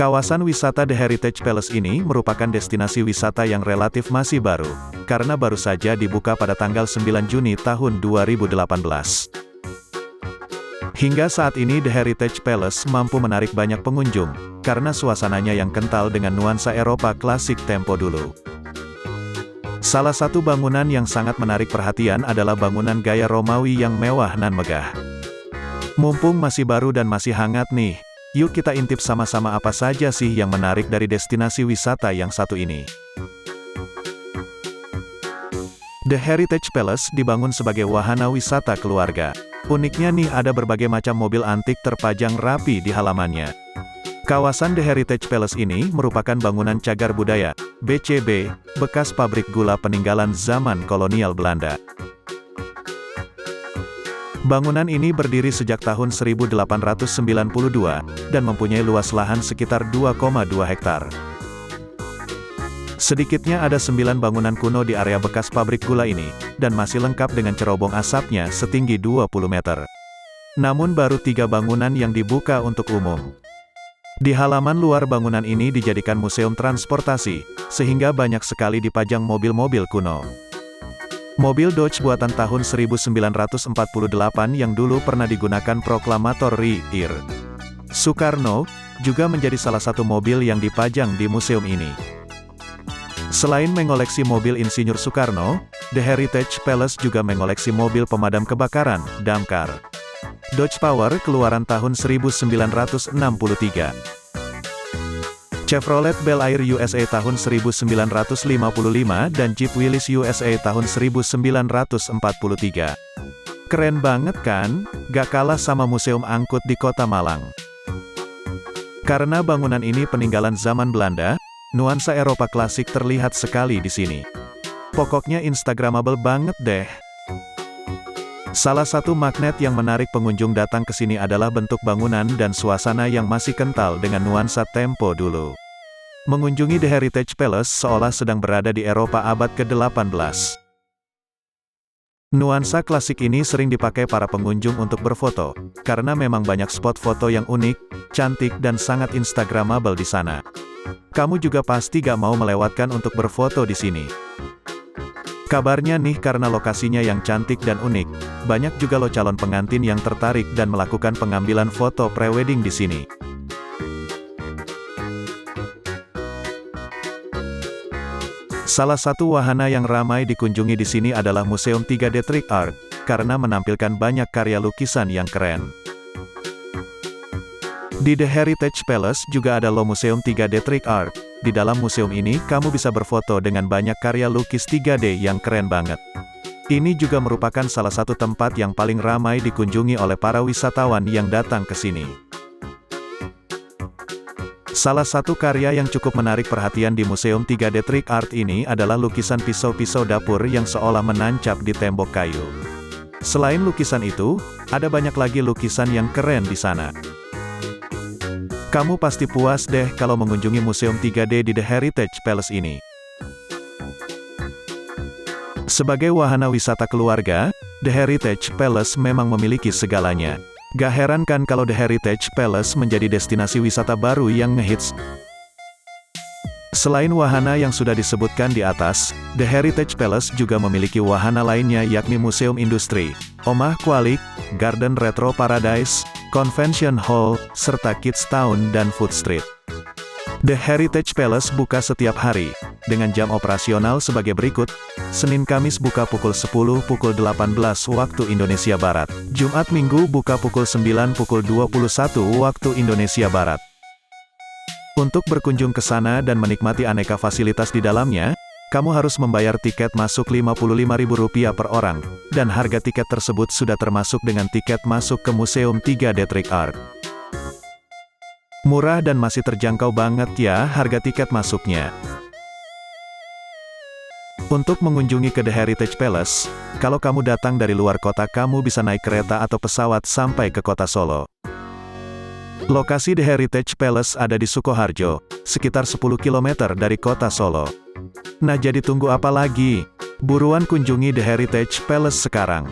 Kawasan wisata The Heritage Palace ini merupakan destinasi wisata yang relatif masih baru, karena baru saja dibuka pada tanggal 9 Juni tahun 2018. Hingga saat ini The Heritage Palace mampu menarik banyak pengunjung, karena suasananya yang kental dengan nuansa Eropa klasik tempo dulu. Salah satu bangunan yang sangat menarik perhatian adalah bangunan gaya Romawi yang mewah nan megah. Mumpung masih baru dan masih hangat nih, yuk kita intip sama-sama apa saja sih yang menarik dari destinasi wisata yang satu ini. The Heritage Palace dibangun sebagai wahana wisata keluarga. Uniknya nih ada berbagai macam mobil antik terpajang rapi di halamannya. Kawasan The Heritage Palace ini merupakan bangunan cagar budaya, BCB, bekas pabrik gula peninggalan zaman kolonial Belanda. Bangunan ini berdiri sejak tahun 1892, dan mempunyai luas lahan sekitar 2,2 hektar. Sedikitnya ada 9 bangunan kuno di area bekas pabrik gula ini, dan masih lengkap dengan cerobong asapnya setinggi 20 meter. Namun baru 3 bangunan yang dibuka untuk umum. Di halaman luar bangunan ini dijadikan museum transportasi, sehingga banyak sekali dipajang mobil-mobil kuno. Mobil Dodge buatan tahun 1948 yang dulu pernah digunakan proklamator RI Soekarno, juga menjadi salah satu mobil yang dipajang di museum ini. Selain mengoleksi mobil Insinyur Soekarno, The Heritage Palace juga mengoleksi mobil pemadam kebakaran, damkar. Dodge Power keluaran tahun 1963. Chevrolet Bel Air USA tahun 1955 dan Jeep Willys USA tahun 1943. Keren banget kan? Gak kalah sama museum angkut di Kota Malang. Karena bangunan ini peninggalan zaman Belanda, nuansa Eropa klasik terlihat sekali di sini. Pokoknya instagramable banget deh. Salah satu magnet yang menarik pengunjung datang ke sini adalah bentuk bangunan dan suasana yang masih kental dengan nuansa tempo dulu. Mengunjungi The Heritage Palace seolah sedang berada di Eropa abad ke-18. Nuansa klasik ini sering dipakai para pengunjung untuk berfoto, karena memang banyak spot foto yang unik, cantik dan sangat instagramable di sana. Kamu juga pasti gak mau melewatkan untuk berfoto di sini. Kabarnya nih karena lokasinya yang cantik dan unik, banyak juga loh calon pengantin yang tertarik dan melakukan pengambilan foto pre-wedding di sini. Salah satu wahana yang ramai dikunjungi di sini adalah Museum 3D Trick Art, karena menampilkan banyak karya lukisan yang keren. Di The Heritage Palace juga ada loh Museum 3D Trick Art. Di dalam museum ini, kamu bisa berfoto dengan banyak karya lukis 3D yang keren banget. Ini juga merupakan salah satu tempat yang paling ramai dikunjungi oleh para wisatawan yang datang ke sini. Salah satu karya yang cukup menarik perhatian di Museum 3D Trick Art ini adalah lukisan pisau-pisau dapur yang seolah menancap di tembok kayu. Selain lukisan itu, ada banyak lagi lukisan yang keren di sana. Kamu pasti puas deh kalau mengunjungi Museum 3D di The Heritage Palace ini. Sebagai wahana wisata keluarga, The Heritage Palace memang memiliki segalanya. Gak heran kan kalau The Heritage Palace menjadi destinasi wisata baru yang ngehits. Selain wahana yang sudah disebutkan di atas, The Heritage Palace juga memiliki wahana lainnya yakni Museum Industri, Omah Kwalik, Garden Retro Paradise, Convention Hall, serta Kids Town dan Food Street. The Heritage Palace buka setiap hari, dengan jam operasional sebagai berikut: Senin Kamis buka pukul 10 pukul 18 waktu Indonesia Barat, Jumat Minggu buka pukul 9 pukul 21 waktu Indonesia Barat. Untuk berkunjung ke sana dan menikmati aneka fasilitas di dalamnya, kamu harus membayar tiket masuk Rp55.000 per orang, dan harga tiket tersebut sudah termasuk dengan tiket masuk ke Museum 3D Trick Art. Murah dan masih terjangkau banget ya harga tiket masuknya. Untuk mengunjungi ke The Heritage Palace, kalau kamu datang dari luar kota kamu bisa naik kereta atau pesawat sampai ke kota Solo. Lokasi The Heritage Palace ada di Sukoharjo, sekitar 10 km dari kota Solo. Nah jadi tunggu apa lagi? Buruan kunjungi The Heritage Palace sekarang.